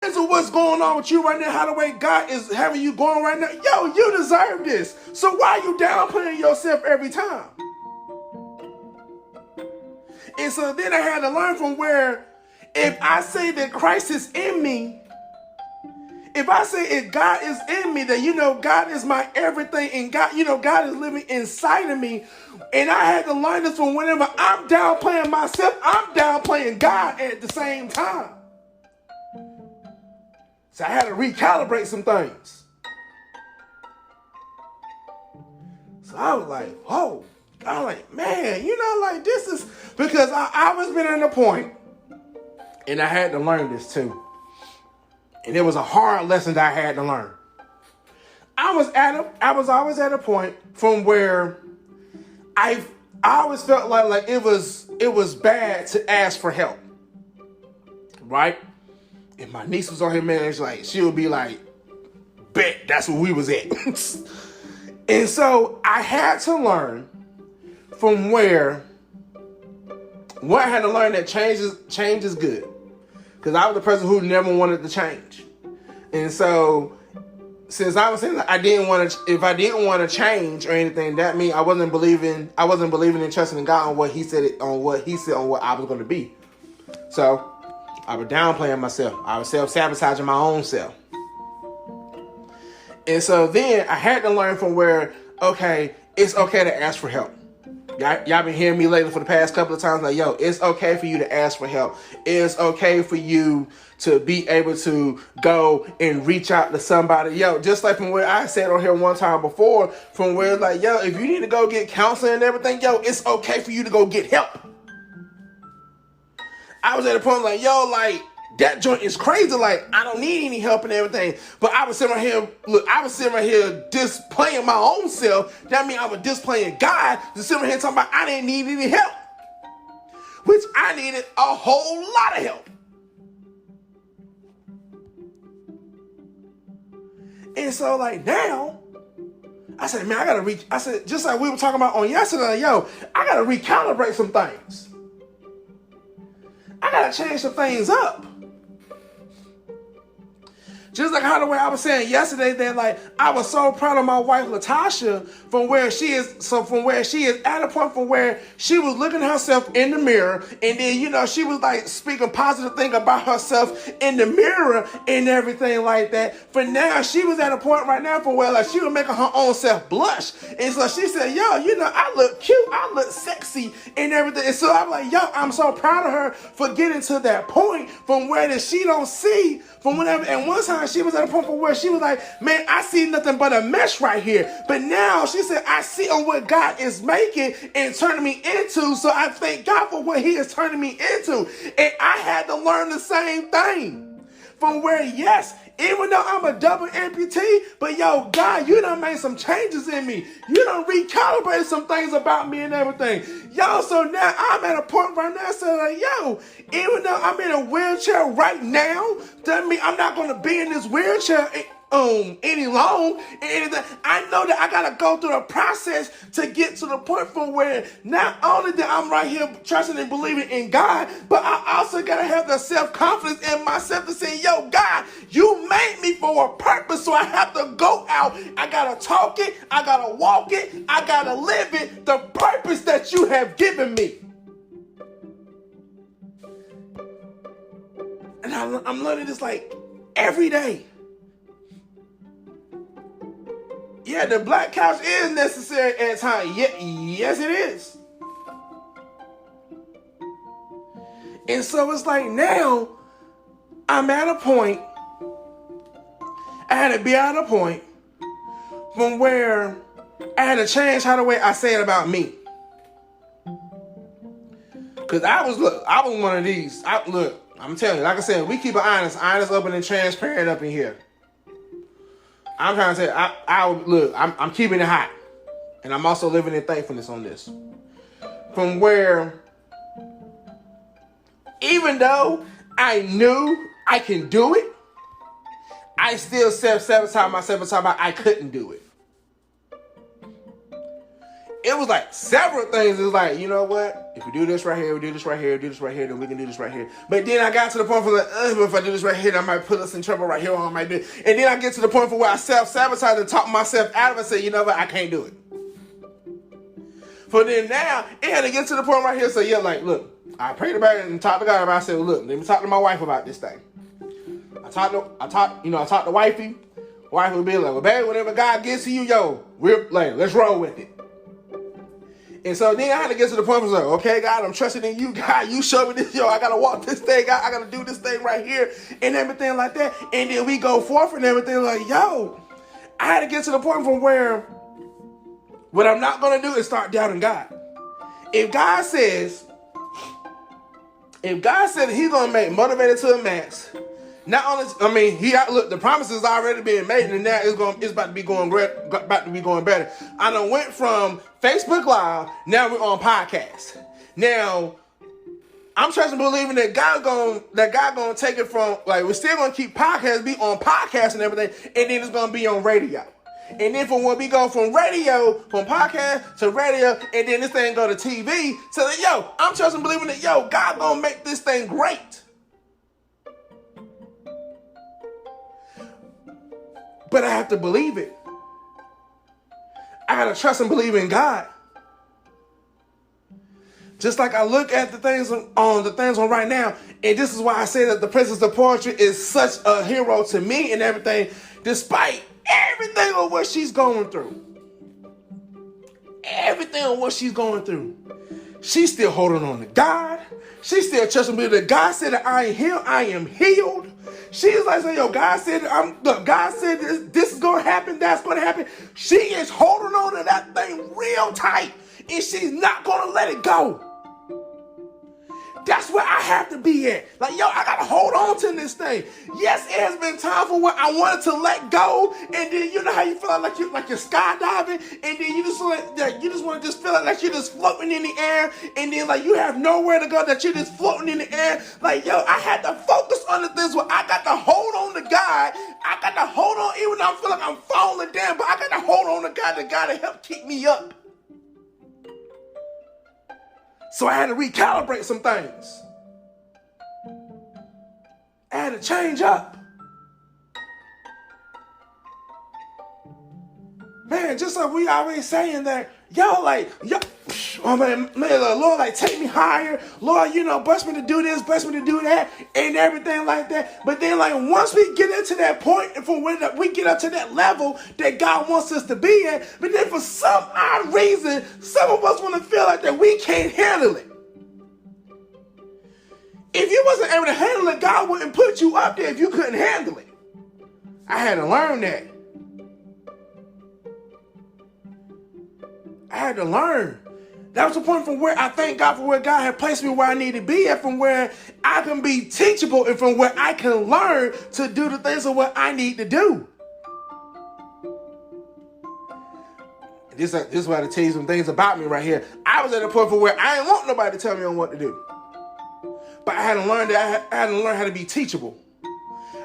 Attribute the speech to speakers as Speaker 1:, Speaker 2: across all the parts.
Speaker 1: This is what's going on with you right now, how the way God is having you going right now. Yo, you deserve this. So why are you downplaying yourself every time? And so then I had to learn from where if I say that Christ is in me, if I say if God is in me, that, God is my everything, and God, God is living inside of me. And I had to learn this from whenever I'm downplaying myself, I'm downplaying God at the same time. So I had to recalibrate some things. So I was like, whoa. I was like, man, this is, because I was been at a point, and I had to learn this too. And it was a hard lesson that I had to learn. I was always at a point from where I always felt like it was bad to ask for help. Right? And my niece was on here, man, she would be like, bet that's where we was at. And so I had to learn from where I had to learn that change is good. Because I was the person who never wanted to change. And so since I was saying that if I didn't want to change or anything, that means I wasn't believing and trusting in God on what he said on what I was going to be. So I was downplaying myself. I was self-sabotaging my own self. And so then I had to learn from where, okay, it's okay to ask for help. Y'all been hearing me lately for the past couple of times, like, yo, it's okay for you to ask for help. It's okay for you to be able to go and reach out to somebody. Yo, just like from where I said on here one time before, from where like, yo, if you need to go get counseling and everything, yo, it's okay for you to go get help. I was at a point like, yo, like, that joint is crazy. Like, I don't need any help and everything. But I was sitting right here displaying my own self. That means I was displaying God. Just sitting right here talking about I didn't need any help. Which I needed a whole lot of help. And so like now, I said, man, I said, just like we were talking about on yesterday, yo, I gotta recalibrate some things. I gotta change some things up. Just like how the way I was saying yesterday that like I was so proud of my wife Latasha from where she is at a point from where she was looking at herself in the mirror, and then she was like speaking positive thing about herself in the mirror and everything like that. For now she was at a point right now from where like she was making her own self blush, and so she said, yo, I look cute, I look sexy and everything. And so I'm like, yo, I'm so proud of her for getting to that point from where that she don't see from whatever. And one time she was at a point where she was like, man, I see nothing but a mess right here. But now she said, I see on what God is making and turning me into. So I thank God for what he is turning me into. And I had to learn the same thing from where, yes, even though I'm a double amputee, but yo, God, you done made some changes in me. You done recalibrated some things about me and everything. Yo, so now I'm at a point right now saying like, yo, even though I'm in a wheelchair right now, doesn't mean I'm not going to be in this wheelchair any long. And I know that I gotta go through the process to get to the point from where not only that I'm right here trusting and believing in God, but I also gotta have the self-confidence in myself to say, yo, God, you made me for a purpose, so I have to go out. I gotta talk it, I gotta walk it, I gotta live it, the purpose that you have given me. And I'm learning this like every day. Yeah, the black couch is necessary at times. Yeah, yes, it is. And so it's like now I'm at a point, I had to be at a point from where I had to change how the way I say it about me. Because I was one of these. I'm telling you, like I said, we keep it honest, open, and transparent up in here. I'm trying to say, I'm keeping it hot. And I'm also living in thankfulness on this. From where, even though I knew I can do it, I still self-sabotage myself and talk about I couldn't do it. it was like several things. It was like, you know what? If we do this right here, we do this right here, do this right here, then we can do this right here. But then I got to the point where if I do this right here, I might put us in trouble right here, or I might do it. And then I get to the point where I self-sabotage and talk myself out of it and say, you know what? I can't do it. For then now, it had to get to the point right here. So yeah, like, look, I prayed about it and talked to God about it. I said, well, look, let me talk to my wife about this thing. I talked to wifey. Wife would be like, well, baby, whatever God gives to you, yo, we're like, let's roll with it. And so then I had to get to the point where I was like, okay, God, I'm trusting in you. God, you show me this, yo, I got to walk this thing out. I got to do this thing right here and everything like that. And then we go forth and everything like, yo, I had to get to the point from where what I'm not going to do is start doubting God. If God says he's going to make Motivated to the Max, not only, look, the promise is already being made, and now it's about to be going better. I done went from Facebook Live, now we're on podcast. Now, I'm trusting and believing that God gonna take it from, like, we're still gonna keep podcasts, be on podcasts and everything, and then it's gonna be on radio. And then from when we go from podcast to radio, and then this thing go to TV, so that, yo, I'm trusting and believing that, yo, God gonna make this thing great. But I have to believe it. I gotta trust and believe in God. Just like I look at the things on right now, and this is why I say that the Princess of Poetry is such a hero to me and everything, despite everything on what she's going through. Everything on what she's going through. She's still holding on to God. She's still trusting me that God said that I am healed. She's like saying, yo, God said this is gonna happen, that's gonna happen. She is holding on to that thing real tight, and she's not gonna let it go. That's where I have to be at. Like, yo, I gotta hold on to this thing. Yes, it has been time for where I wanted to let go, and then you know how you feel like you're skydiving, and then you just want to feel like you're just floating in the air, and then like you have nowhere to go, that you're just floating in the air. Like, yo, I had to focus on the things where I got to hold on to God. I got to hold on even though I feel like I'm falling down, but I got to hold on to God to help keep me up. So I had to recalibrate some things. I had to change up. Man, just like we always saying that, yo, like, yo, oh man, Lord, like, take me higher. Lord, bless me to do this, bless me to do that, and everything like that. But then, like, once we get into that point, and from when we get up to that level that God wants us to be at, but then for some odd reason, some of us want to feel like that we can't handle it. If you wasn't able to handle it, God wouldn't put you up there if you couldn't handle it. I had to learn that. I had to learn. That was the point from where I thank God for where God had placed me where I need to be at, from where I can be teachable and from where I can learn to do the things of what I need to do. This is why I tell you some things about me right here. I was at a point for where I didn't want nobody to tell me on what to do. But I had to learn that I had to learn how to be teachable.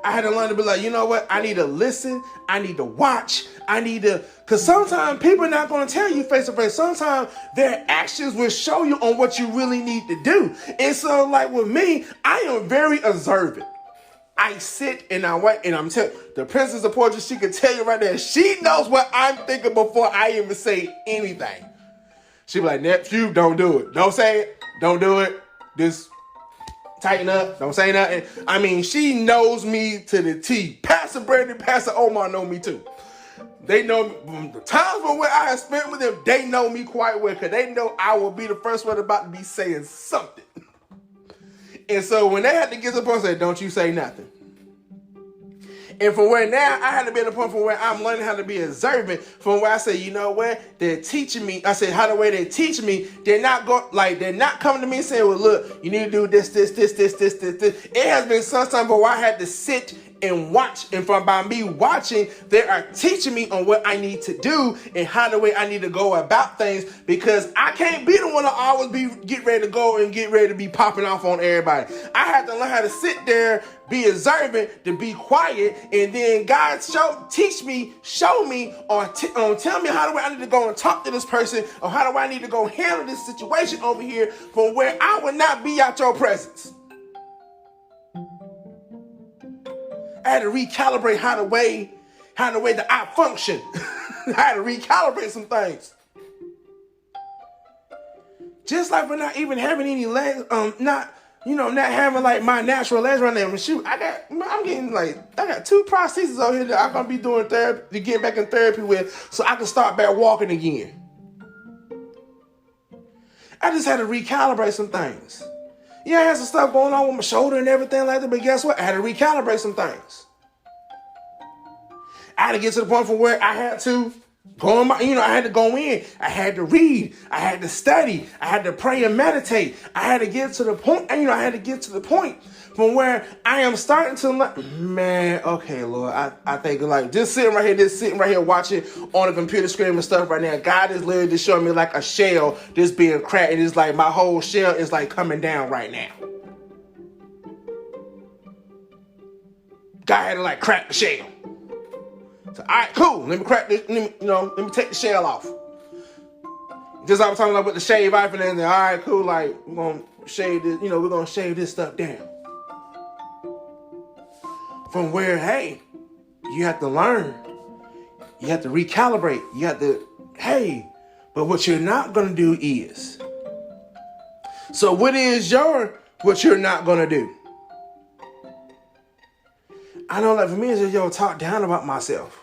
Speaker 1: I had to learn to be like, you know what? I need to listen. I need to watch. Because sometimes people are not going to tell you face to face. Sometimes their actions will show you on what you really need to do. And so, like with me, I am very observant. I sit and I wait, and I'm telling the Princess of Poetry, she can tell you right there. She knows what I'm thinking before I even say anything. She be like, nephew, don't do it. Don't say it. Don't do it. Just tighten up. Don't say nothing. I mean, she knows me to the T. Pastor Brandon, Pastor Omar know me too. They know the times where I have spent with them, they know me quite well because they know I will be the first one about to be saying something. And so when they had to get to the point, I said, don't you say nothing. And from where now, I had to be at the point from where I'm learning how to be observant, from where I say, you know what, they're teaching me. I said, how the way they teach me, they're not coming to me and saying, well, look, you need to do this. It has been some time where I had to sit and watch, and by me watching, they are teaching me on what I need to do and how the way I need to go about things, because I can't be the one to always get ready to go and get ready to be popping off on everybody. I had to learn how to sit there, be observant, to be quiet, and then God teach me, show me, or tell me how do I need to go and talk to this person, or how do I need to go handle this situation over here from where I would not be out your presence. I had to recalibrate how the way that I function. I had to recalibrate some things. Just like we're not even having any legs, not having like my natural legs right now. Shoot, I got 2 prostheses over here that I'm gonna be doing therapy to get back in therapy with, so I can start back walking again. I just had to recalibrate some things. Yeah, I had some stuff going on with my shoulder and everything like that, but guess what? I had to recalibrate some things. I had to get to the point from where I had to go in I had to go in. I had to read. I had to study. I had to pray and meditate. I had to get to the point, from where I am starting to okay, Lord, I think like just sitting right here watching on the computer screen and stuff right now. God is literally just showing me like a shell just being cracked, and it's like my whole shell is like coming down right now. God had to like crack the shell. So, all right, cool. Let me crack this. Let me take the shell off. Just like I was talking about with the shave knife and then, all right, cool. Like we're gonna shave this. We're gonna shave this stuff down. From where, hey, you have to learn. You have to recalibrate. You have to, but what you're not gonna do is. So what you're not gonna do? I know, like for me, it's just talk down about myself.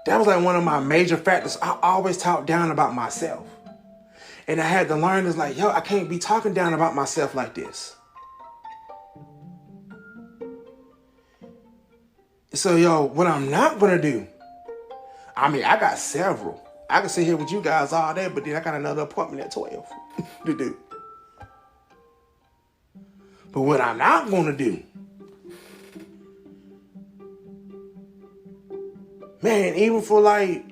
Speaker 1: That was like one of my major factors. I always talk down about myself. And I had to learn is like, I can't be talking down about myself like this. So, what I'm not going to do, I got several. I can sit here with you guys all day, but then I got another appointment at 12 to do. But what I'm not going to do, man, even for like,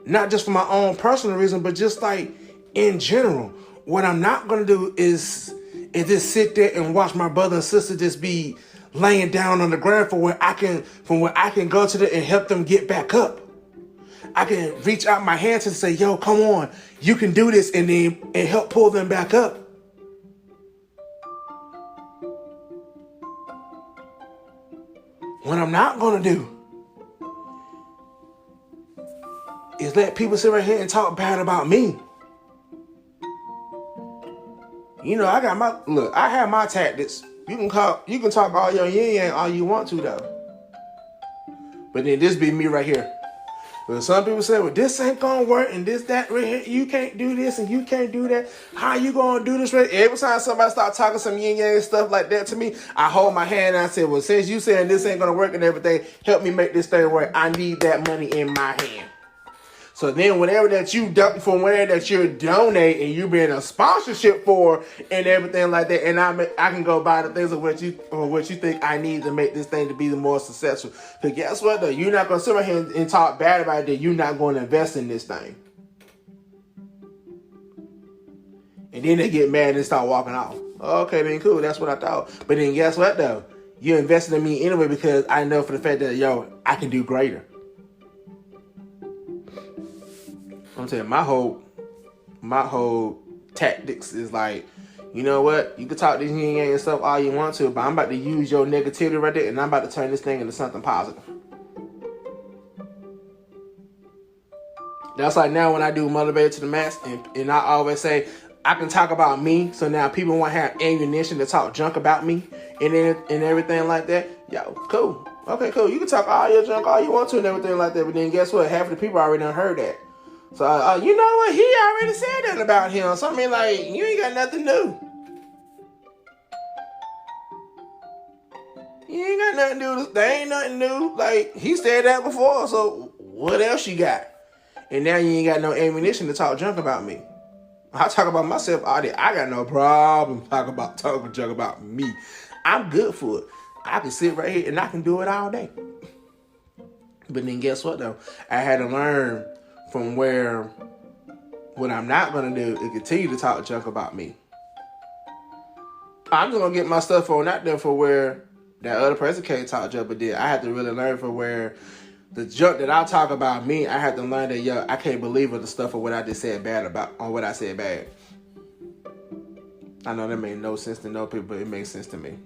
Speaker 1: not just for my own personal reason, but just like in general, what I'm not going to do is just sit there and watch my brother and sister just be laying down on the ground from where I can go to them and help them get back up. I can reach out my hands and say, come on, you can do this, and help pull them back up. What I'm not going to do is let people sit right here and talk bad about me. I have my tactics. You can talk all your yin-yang all you want to though. But then this be me right here. But some people say, well, this ain't gonna work, and this, that, right here, you can't do this, and you can't do that. How you gonna do this? Right? Every time somebody start talking some yin-yang stuff like that to me, I hold my hand and I say, well, since you saying this ain't gonna work and everything, help me make this thing work. I need that money in my hand. So then whatever that you're donating and you being a sponsorship for and everything like that, and I can go buy the things of what you think I need to make this thing to be the more successful. Because guess what though? You're not gonna sit right here and talk bad about it that you're not going to invest in this thing. And then they get mad and start walking off. Okay, then cool, that's what I thought. But then guess what though? You invested in me anyway because I know for the fact that I can do greater. I'm saying my whole tactics is like, you know what? You can talk this yin yang and stuff all you want to, but I'm about to use your negativity right there, and I'm about to turn this thing into something positive. That's like now when I do Motivated to the Max, and I always say I can talk about me, so now people won't have ammunition to talk junk about me and everything like that. Cool. Okay, cool. You can talk all your junk all you want to and everything like that, but then guess what? Half of the people already done heard that. So, you know what? He already said that about him. So, I mean, like, you ain't got nothing new. You ain't got nothing new. There ain't nothing new. Like, he said that before. So, what else you got? And now you ain't got no ammunition to talk junk about me. I talk about myself all day. I got no problem talking junk about me. I'm good for it. I can sit right here and I can do it all day. But then guess what, though? I had to learn from where what I'm not going to do is continue to talk junk about me. I'm just gonna get my stuff on out there for where that other person can't talk to, but then I had to really learn for where the junk that I talk about me, I had to learn that, yo, I can't believe the stuff of what I just said bad about, on what I said bad. I know that made no sense to no people, but it makes sense to me.